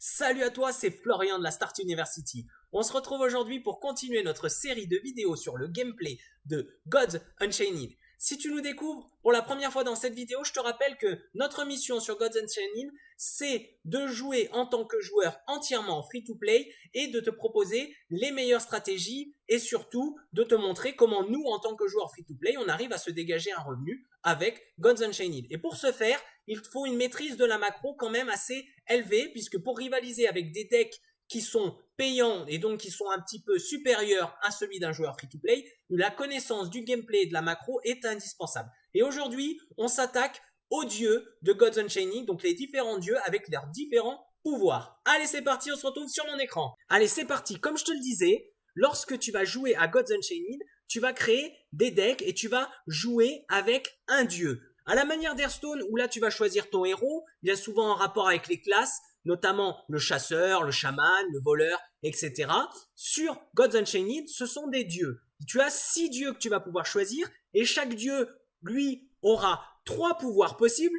Salut à toi, c'est Florian de la Start University. On se retrouve aujourd'hui pour continuer notre série de vidéos sur le gameplay de Gods Unchained. Si tu nous découvres pour la première fois dans cette vidéo, je te rappelle que notre mission sur Gods Unchained, c'est de jouer en tant que joueur entièrement free-to-play et de te proposer les meilleures stratégies et surtout de te montrer comment nous, en tant que joueurs free-to-play, on arrive à se dégager un revenu avec Gods Unchained. Et pour ce faire, il faut une maîtrise de la macro quand même assez élevée, puisque pour rivaliser avec des decks qui sont payants et donc qui sont un petit peu supérieurs à celui d'un joueur free-to-play, la connaissance du gameplay et de la macro est indispensable. Et aujourd'hui, on s'attaque aux dieux de Gods Unchained, donc les différents dieux avec leurs différents pouvoirs. Allez, c'est parti, on se retrouve sur mon écran. Allez, c'est parti. Comme je te le disais, lorsque tu vas jouer à Gods Unchained, tu vas créer des decks et tu vas jouer avec un dieu. À la manière d'Hearthstone, où là tu vas choisir ton héros, bien souvent en rapport avec les classes, notamment le chasseur, le chaman, le voleur, etc. Sur Gods Unchained, ce sont des dieux. Tu as 6 dieux que tu vas pouvoir choisir, et chaque dieu, lui, aura 3 pouvoirs possibles,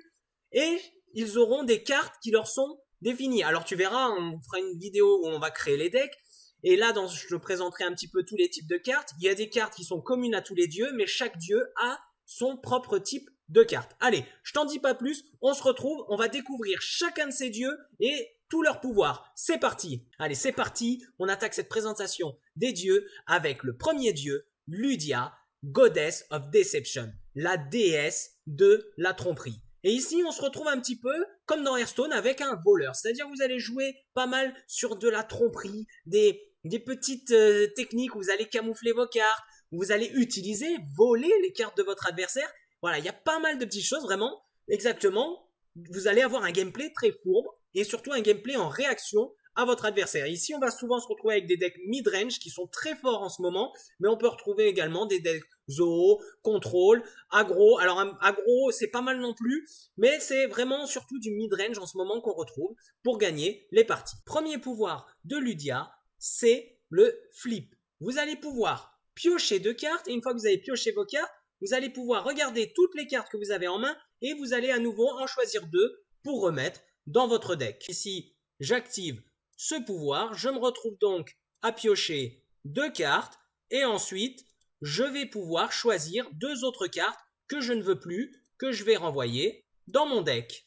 et ils auront des cartes qui leur sont définies. Alors tu verras, on fera une vidéo où on va créer les decks, et là, je te présenterai un petit peu tous les types de cartes. Il y a des cartes qui sont communes à tous les dieux, mais chaque dieu a son propre type de cartes. Allez, je t'en dis pas plus, on se retrouve, on va découvrir chacun de ces dieux et tous leurs pouvoirs. C'est parti. Allez, c'est parti, on attaque cette présentation des dieux avec le premier dieu, Ludia, Goddess of Deception, la déesse de la tromperie. Et ici, on se retrouve un petit peu comme dans Hearthstone avec un voleur, c'est-à-dire vous allez jouer pas mal sur de la tromperie, des petites techniques où vous allez camoufler vos cartes, où vous allez utiliser, voler les cartes de votre adversaire. Voilà, il y a pas mal de petites choses, vraiment, exactement. Vous allez avoir un gameplay très fourbe et surtout un gameplay en réaction à votre adversaire. Ici, on va souvent se retrouver avec des decks mid-range qui sont très forts en ce moment, mais on peut retrouver également des decks Zoo, Control, Aggro. Alors, Aggro, c'est pas mal non plus, mais c'est vraiment surtout du mid-range en ce moment qu'on retrouve pour gagner les parties. Premier pouvoir de Ludia, c'est le flip. Vous allez pouvoir piocher 2 cartes et une fois que vous avez pioché vos cartes, vous allez pouvoir regarder toutes les cartes que vous avez en main et vous allez à nouveau en choisir 2 pour remettre dans votre deck. Ici, j'active ce pouvoir, je me retrouve donc à piocher 2 cartes et ensuite, je vais pouvoir choisir 2 autres cartes que je ne veux plus, que je vais renvoyer dans mon deck.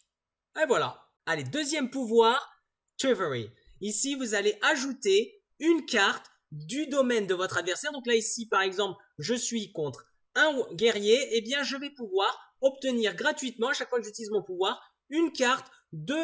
Et voilà. Allez, deuxième pouvoir, Thievery. Ici, vous allez ajouter une carte du domaine de votre adversaire. Donc là, ici, par exemple, je suis contre un guerrier, eh bien je vais pouvoir obtenir gratuitement, à chaque fois que j'utilise mon pouvoir, une carte de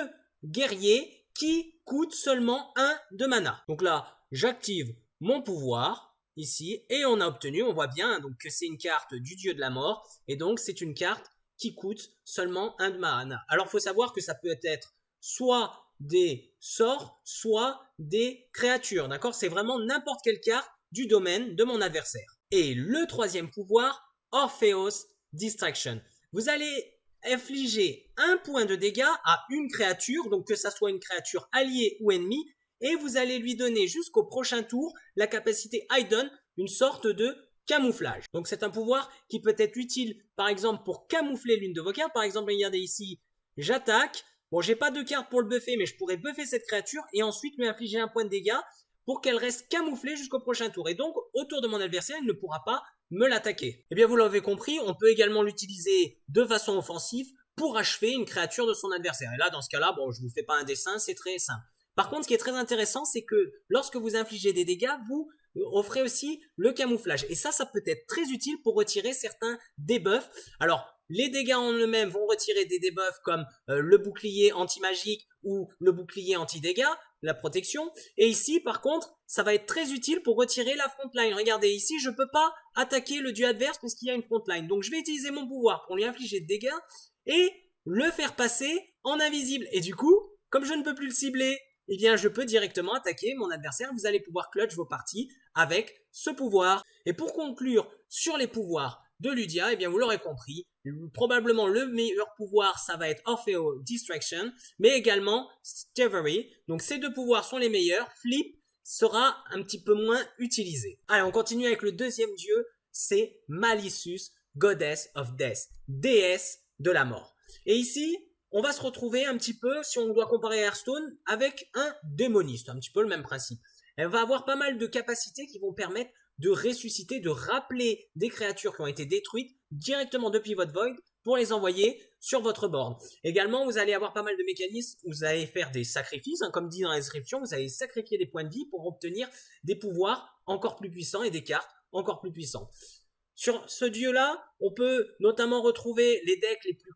guerrier qui coûte seulement 1 de mana. Donc là, j'active mon pouvoir ici et on a obtenu, on voit bien donc que c'est une carte du dieu de la mort et donc c'est une carte qui coûte seulement 1 de mana. Alors il faut savoir que ça peut être soit des sorts, soit des créatures, d'accord? C'est vraiment n'importe quelle carte du domaine de mon adversaire. Et le troisième pouvoir, Orpheos Distraction. Vous allez infliger 1 point de dégâts à une créature, donc que ça soit une créature alliée ou ennemie, et vous allez lui donner jusqu'au prochain tour la capacité Hidden, une sorte de camouflage. Donc c'est un pouvoir qui peut être utile par exemple pour camoufler l'une de vos cartes. Par exemple, regardez ici, j'attaque. Bon, j'ai pas de carte pour le buffer, mais je pourrais buffer cette créature et ensuite lui infliger 1 point de dégâts pour qu'elle reste camouflée jusqu'au prochain tour. Et donc, autour de mon adversaire, il ne pourra pas me l'attaquer. Eh bien, vous l'avez compris, on peut également l'utiliser de façon offensive pour achever une créature de son adversaire. Et là, dans ce cas-là, bon, je vous fais pas un dessin, c'est très simple. Par contre, ce qui est très intéressant, c'est que lorsque vous infligez des dégâts, vous offrez aussi le camouflage. Et ça peut être très utile pour retirer certains debuffs. Alors, les dégâts en eux-mêmes vont retirer des debuffs comme le bouclier anti-magique ou le bouclier anti-dégâts, la protection. Et ici, par contre, ça va être très utile pour retirer la frontline. Regardez, ici, je ne peux pas attaquer le dieu adverse parce qu'il y a une frontline. Donc, je vais utiliser mon pouvoir pour lui infliger des dégâts et le faire passer en invisible. Et du coup, comme je ne peux plus le cibler, eh bien, je peux directement attaquer mon adversaire. Vous allez pouvoir clutch vos parties avec ce pouvoir. Et pour conclure sur les pouvoirs de Ludia, eh bien, vous l'aurez compris, probablement le meilleur pouvoir, ça va être Orpheos Distraction, mais également Thievery. Donc, ces 2 pouvoirs sont les meilleurs. Flip sera un petit peu moins utilisé. Allez, on continue avec le deuxième dieu, c'est Malicious, Goddess of Death, déesse de la mort. Et ici, on va se retrouver un petit peu, si on doit comparer à Hearthstone, avec un démoniste, un petit peu le même principe. Elle va avoir pas mal de capacités qui vont permettre de ressusciter, de rappeler des créatures qui ont été détruites directement depuis votre Void pour les envoyer sur votre board. Également, vous allez avoir pas mal de mécanismes où vous allez faire des sacrifices, comme dit dans la description, vous allez sacrifier des points de vie pour obtenir des pouvoirs encore plus puissants et des cartes encore plus puissantes. Sur ce dieu-là, on peut notamment retrouver les decks les plus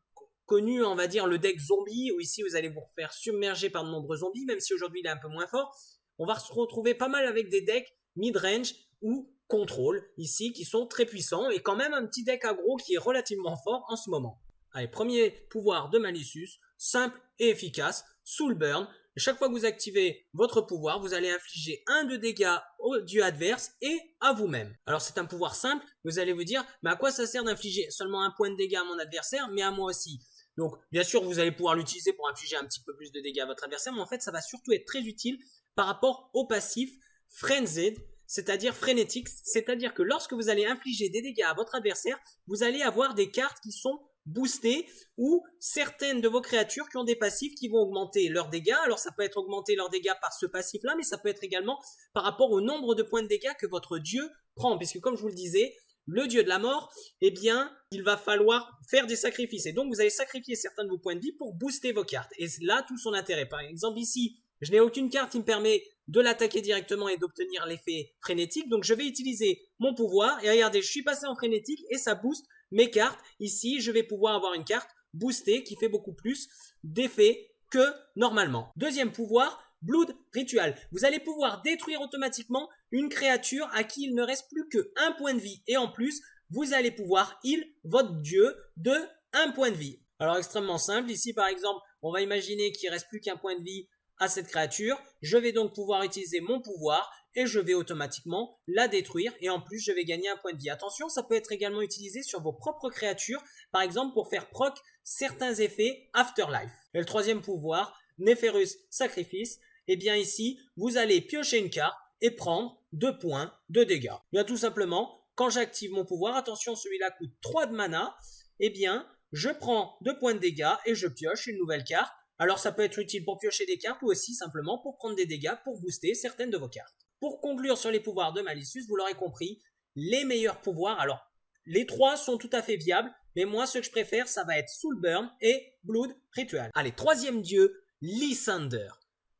connus, on va dire le deck zombie, où ici vous allez vous faire submerger par de nombreux zombies, même si aujourd'hui il est un peu moins fort. On va se retrouver pas mal avec des decks mid-range ou contrôle ici qui sont très puissants et quand même un petit deck aggro qui est relativement fort en ce moment. Allez, premier pouvoir de Malicious, simple et efficace, Soul Burn. Chaque fois que vous activez votre pouvoir, vous allez infliger 1 de dégâts au dieu adverse et à vous-même. Alors c'est un pouvoir simple, vous allez vous dire, mais à quoi ça sert d'infliger seulement 1 point de dégâts à mon adversaire, mais à moi aussi? Donc bien sûr vous allez pouvoir l'utiliser pour infliger un petit peu plus de dégâts à votre adversaire, mais en fait ça va surtout être très utile par rapport au passif Frenzied, c'est-à-dire frénétique, c'est-à-dire que lorsque vous allez infliger des dégâts à votre adversaire, vous allez avoir des cartes qui sont boostées ou certaines de vos créatures qui ont des passifs qui vont augmenter leurs dégâts. Alors ça peut être augmenter leurs dégâts par ce passif-là, mais ça peut être également par rapport au nombre de points de dégâts que votre dieu prend, puisque comme je vous le disais, le dieu de la mort, eh bien, il va falloir faire des sacrifices. Et donc, vous allez sacrifier certains de vos points de vie pour booster vos cartes. Et c'est là tout son intérêt. Par exemple, ici, je n'ai aucune carte qui me permet de l'attaquer directement et d'obtenir l'effet frénétique. Donc, je vais utiliser mon pouvoir. Et regardez, je suis passé en frénétique et ça booste mes cartes. Ici, je vais pouvoir avoir une carte boostée qui fait beaucoup plus d'effet que normalement. Deuxième pouvoir, Blood Ritual. Vous allez pouvoir détruire automatiquement une créature à qui il ne reste plus que 1 point de vie. Et en plus, vous allez pouvoir heal votre dieu de 1 point de vie. Alors extrêmement simple. Ici par exemple, on va imaginer qu'il ne reste plus qu'un point de vie à cette créature. Je vais donc pouvoir utiliser mon pouvoir et je vais automatiquement la détruire. Et en plus, je vais gagner 1 point de vie. Attention, ça peut être également utilisé sur vos propres créatures. Par exemple, pour faire proc certains effets Afterlife. Et le troisième pouvoir, Neferus Sacrifice. Et bien ici, vous allez piocher une carte et prendre 2 points de dégâts. Bien tout simplement, quand j'active mon pouvoir, attention celui-là coûte 3 de mana, et bien je prends 2 points de dégâts et je pioche une nouvelle carte. Alors ça peut être utile pour piocher des cartes ou aussi simplement pour prendre des dégâts pour booster certaines de vos cartes. Pour conclure sur les pouvoirs de Malicious, vous l'aurez compris, les meilleurs pouvoirs, alors les 3 sont tout à fait viables, mais moi ce que je préfère ça va être Soul Burn et Blood Ritual. Allez, troisième dieu, Lysander.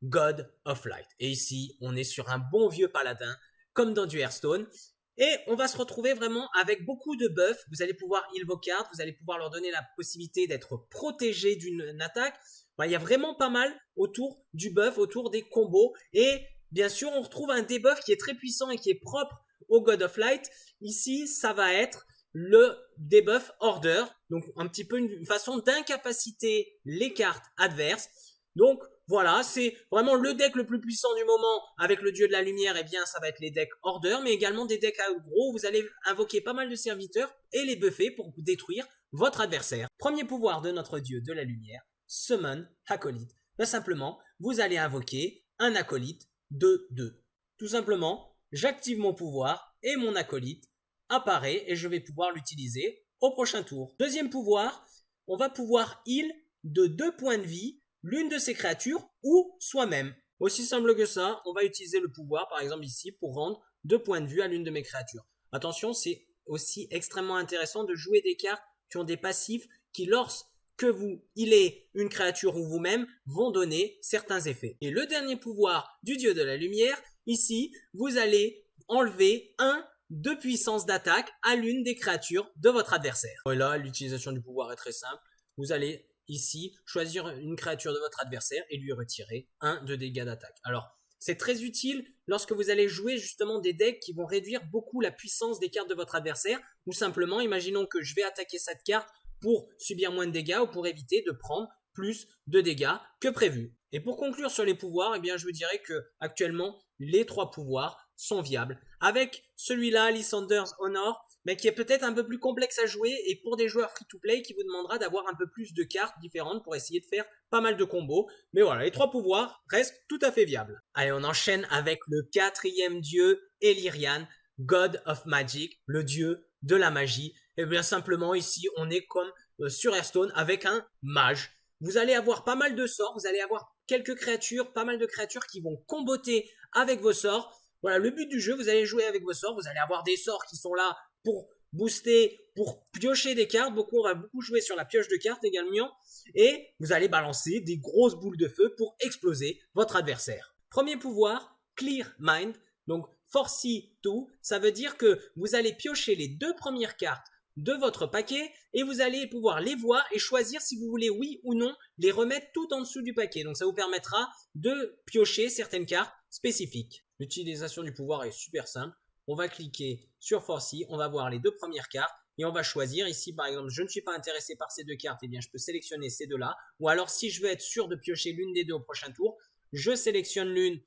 God of Light. Et ici, on est sur un bon vieux paladin, comme dans du Hearthstone. Et on va se retrouver vraiment avec beaucoup de buffs. Vous allez pouvoir heal vos cartes, vous allez pouvoir leur donner la possibilité d'être protégés d'une attaque. Enfin, il y a vraiment pas mal autour du buff, autour des combos. Et bien sûr, on retrouve un debuff qui est très puissant et qui est propre au God of Light. Ici, ça va être le debuff Order. Donc, un petit peu une façon d'incapaciter les cartes adverses. Donc, voilà, c'est vraiment le deck le plus puissant du moment avec le dieu de la lumière, et bien ça va être les decks Order, mais également des decks aggro où vous allez invoquer pas mal de serviteurs et les buffer pour détruire votre adversaire. Premier pouvoir de notre dieu de la lumière, Summon Acolyte. Ben simplement, vous allez invoquer un acolyte de 2. Tout simplement, j'active mon pouvoir et mon acolyte apparaît et je vais pouvoir l'utiliser au prochain tour. Deuxième pouvoir, on va pouvoir heal de 2 points de vie l'une de ces créatures ou soi-même. Aussi simple que ça, on va utiliser le pouvoir, par exemple ici, pour rendre 2 points de vue à l'une de mes créatures. Attention, c'est aussi extrêmement intéressant de jouer des cartes qui ont des passifs qui, lorsque vous healez une créature ou vous-même, vont donner certains effets. Et le dernier pouvoir du dieu de la lumière, ici, vous allez enlever 1 de puissance d'attaque à l'une des créatures de votre adversaire. Et là, l'utilisation du pouvoir est très simple. Vous allez ici, choisir une créature de votre adversaire et lui retirer 1 de dégâts d'attaque. Alors, c'est très utile lorsque vous allez jouer justement des decks qui vont réduire beaucoup la puissance des cartes de votre adversaire, ou simplement, imaginons que je vais attaquer cette carte pour subir moins de dégâts ou pour éviter de prendre plus de dégâts que prévu. Et pour conclure sur les pouvoirs, eh bien, je vous dirais que actuellement, les 3 pouvoirs sont viables. Avec celui-là, Lysander's Honor, mais qui est peut-être un peu plus complexe à jouer et pour des joueurs free-to-play qui vous demandera d'avoir un peu plus de cartes différentes pour essayer de faire pas mal de combos. Mais voilà, les 3 pouvoirs restent tout à fait viables. Allez, on enchaîne avec le 4e dieu, Ellyrian, God of Magic, le dieu de la magie. Et bien simplement ici, on est comme sur Hearthstone avec un mage. vous allez avoir pas mal de sorts, vous allez avoir quelques créatures, pas mal de créatures qui vont comboter avec vos sorts. Voilà, le but du jeu, vous allez jouer avec vos sorts, vous allez avoir des sorts qui sont là pour booster, pour piocher des cartes. On va beaucoup jouer sur la pioche de cartes également. Et vous allez balancer des grosses boules de feu pour exploser votre adversaire. Premier pouvoir, Clear Mind. Donc, Forcy 2, ça veut dire que vous allez piocher les 2 premières cartes de votre paquet et vous allez pouvoir les voir et choisir si vous voulez oui ou non les remettre tout en dessous du paquet. Donc ça vous permettra de piocher certaines cartes spécifiques. L'utilisation du pouvoir est super simple. On va cliquer sur Forcy, on va voir les 2 premières cartes et on va choisir. Ici par exemple, je ne suis pas intéressé par ces 2 cartes, et bien je peux sélectionner ces 2-là. Ou alors si je veux être sûr de piocher l'une des 2 au prochain tour, je sélectionne l'une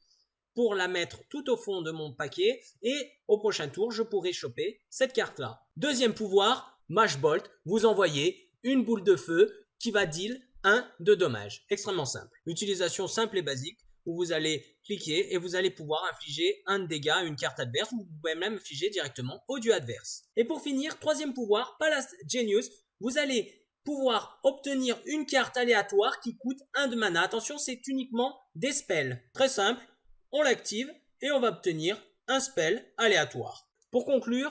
pour la mettre tout au fond de mon paquet et au prochain tour, je pourrai choper cette carte-là. Deuxième pouvoir, Mash Bolt, vous envoyez une boule de feu qui va deal 1 de dommages. Extrêmement simple. Utilisation simple et basique où vous allez cliquer et vous allez pouvoir infliger un dégât à une carte adverse ou vous pouvez même infliger directement au dieu adverse. Et pour finir, troisième pouvoir, Palace Genius, vous allez pouvoir obtenir une carte aléatoire qui coûte 1 de mana. Attention, c'est uniquement des spells. Très simple. On l'active et on va obtenir un spell aléatoire. Pour conclure,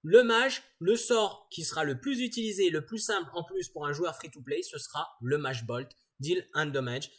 le mage, le sort qui sera le plus utilisé et le plus simple en plus pour un joueur free-to-play, ce sera le Mash Bolt, deal 1 damage.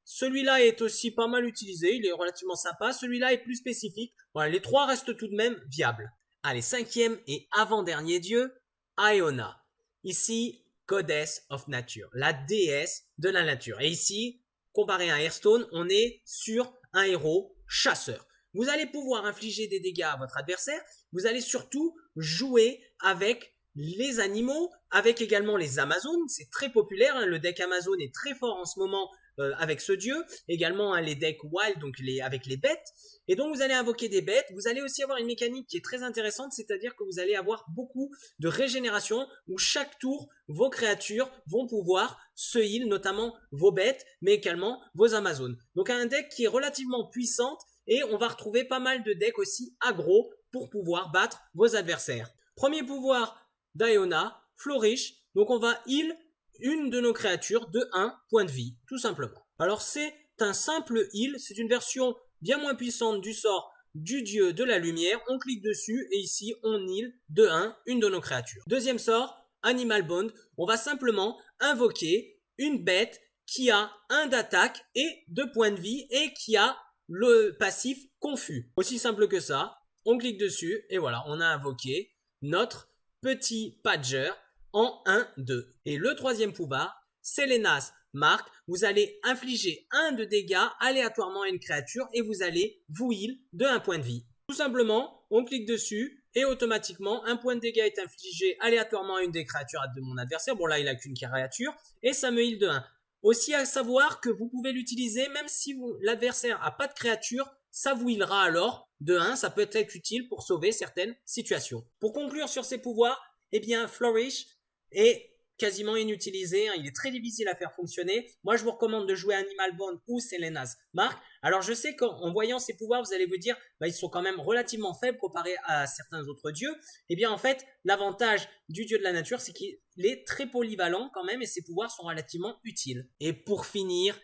Celui-là est aussi pas mal utilisé, il est relativement sympa. Celui-là est plus spécifique. Voilà, les 3 restent tout de même viables. Allez, 5e et avant-dernier dieu, Iona. Ici, Goddess of Nature, la déesse de la nature. Et ici, comparé à Hearthstone, on est sur un héros chasseur. Vous allez pouvoir infliger des dégâts à votre adversaire. Vous allez surtout jouer avec les animaux, avec également les Amazones. C'est très populaire. Le deck Amazon est très fort en ce moment avec ce dieu. Également les decks Wild, donc avec les bêtes. Et donc vous allez invoquer des bêtes. Vous allez aussi avoir une mécanique qui est très intéressante, c'est-à-dire que vous allez avoir beaucoup de régénération où chaque tour, vos créatures vont pouvoir se heal, notamment vos bêtes, mais également vos Amazones. Donc un deck qui est relativement puissant et on va retrouver pas mal de decks aussi aggro pour pouvoir battre vos adversaires. Premier pouvoir d'Iona, Flourish. Donc on va heal une de nos créatures de 1 point de vie, tout simplement. Alors c'est un simple heal, c'est une version bien moins puissante du sort du dieu de la lumière. On clique dessus et ici on heal de 1 une de nos créatures. Deuxième sort, Animal Bond. On va simplement invoquer une bête qui a 1 d'attaque et 2 points de vie et qui a le passif confus. Aussi simple que ça, on clique dessus et voilà, on a invoqué notre petit Padger en 1-2. Et le troisième pouvoir, Selena's Mark, vous allez infliger 1 de dégâts aléatoirement à une créature et vous allez vous heal de 1 point de vie. Tout simplement, on clique dessus et automatiquement, 1 point de dégâts est infligé aléatoirement à une des créatures de mon adversaire. Bon là, il n'a qu'une créature et ça me heal de 1. Aussi à savoir que vous pouvez l'utiliser même si l'adversaire n'a pas de créature, ça vous healera alors de 1, ça peut être utile pour sauver certaines situations. Pour conclure sur ces pouvoirs, eh bien Flourish est quasiment inutilisé, il est très difficile à faire fonctionner. Moi je vous recommande de jouer Animal Bond ou Selena's Mark. Alors je sais qu'en voyant ces pouvoirs vous allez vous dire ils sont quand même relativement faibles comparés à certains autres dieux. Eh bien en fait l'avantage du dieu de la nature c'est qu'il est très polyvalent quand même et ses pouvoirs sont relativement utiles. Et pour finir,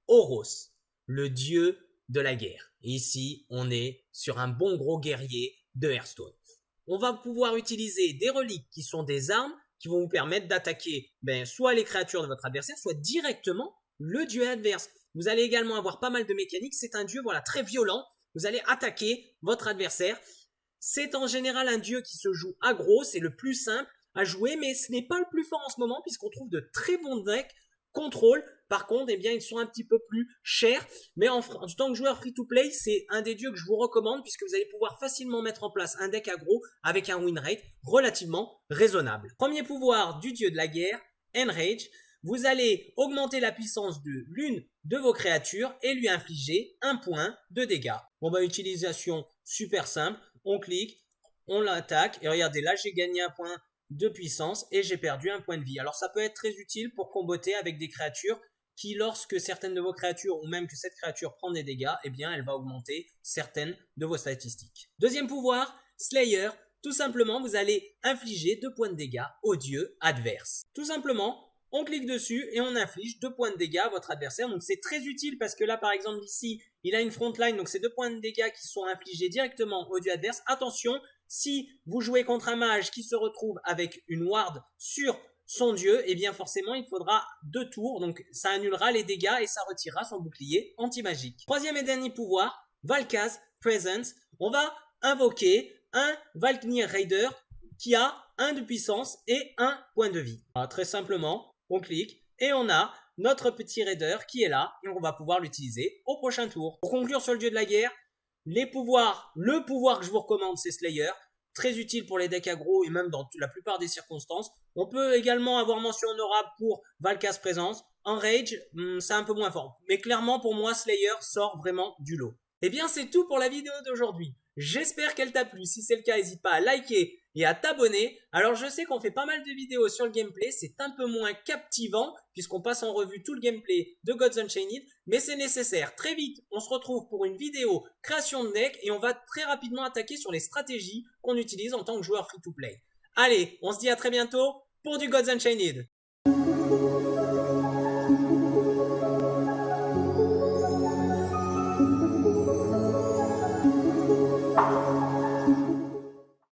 Oros, le dieu de la guerre. Et ici on est sur un bon gros guerrier de Hearthstone. On va pouvoir utiliser des reliques qui sont des armes qui vont vous permettre d'attaquer soit les créatures de votre adversaire, soit directement le dieu adverse. Vous allez également avoir pas mal de mécaniques. C'est un dieu très violent. Vous allez attaquer votre adversaire. C'est en général un dieu qui se joue aggro. C'est le plus simple à jouer, mais ce n'est pas le plus fort en ce moment puisqu'on trouve de très bons decks contrôle. Par contre, ils sont un petit peu plus chers. Mais en tant que joueur free-to-play, c'est un des dieux que je vous recommande puisque vous allez pouvoir facilement mettre en place un deck aggro avec un win rate relativement raisonnable. Premier pouvoir du dieu de la guerre, Enrage. Vous allez augmenter la puissance de l'une de vos créatures et lui infliger 1 point de dégâts. Utilisation super simple. On clique, on l'attaque et regardez là, j'ai gagné 1 point de puissance et j'ai perdu 1 point de vie. Alors ça peut être très utile pour comboter avec des créatures qui, lorsque certaines de vos créatures ou même que cette créature prend des dégâts, elle va augmenter certaines de vos statistiques. Deuxième pouvoir, Slayer. Tout simplement, vous allez infliger 2 points de dégâts au dieu adverse. Tout simplement, on clique dessus et on inflige 2 points de dégâts à votre adversaire. Donc c'est très utile parce que là par exemple ici, il a une frontline, donc c'est 2 points de dégâts qui sont infligés directement au dieu adverse. Attention, si vous jouez contre un mage qui se retrouve avec une ward sur son dieu, et bien forcément il faudra 2 tours, donc ça annulera les dégâts et ça retirera son bouclier anti-magique. Troisième et dernier pouvoir, Valka's Presence. On va invoquer un Valknir Raider qui a 1 de puissance et 1 point de vie. Alors, très simplement, on clique et on a notre petit Raider qui est là et on va pouvoir l'utiliser au prochain tour. Pour conclure sur le dieu de la guerre, le pouvoir que je vous recommande, c'est Slayer. Très utile pour les decks aggro et même dans la plupart des circonstances. On peut également avoir mention honorable pour Valka's Presence. En Rage, c'est un peu moins fort. Mais clairement, pour moi, Slayer sort vraiment du lot. Eh bien, c'est tout pour la vidéo d'aujourd'hui. J'espère qu'elle t'a plu. Si c'est le cas, n'hésite pas à liker et à t'abonner. Alors, je sais qu'on fait pas mal de vidéos sur le gameplay. C'est un peu moins captivant puisqu'on passe en revue tout le gameplay de Gods Unchained. Mais c'est nécessaire. Très vite, on se retrouve pour une vidéo création de deck et on va très rapidement attaquer sur les stratégies qu'on utilise en tant que joueur free-to-play. Allez, on se dit à très bientôt pour du Gods Unchained.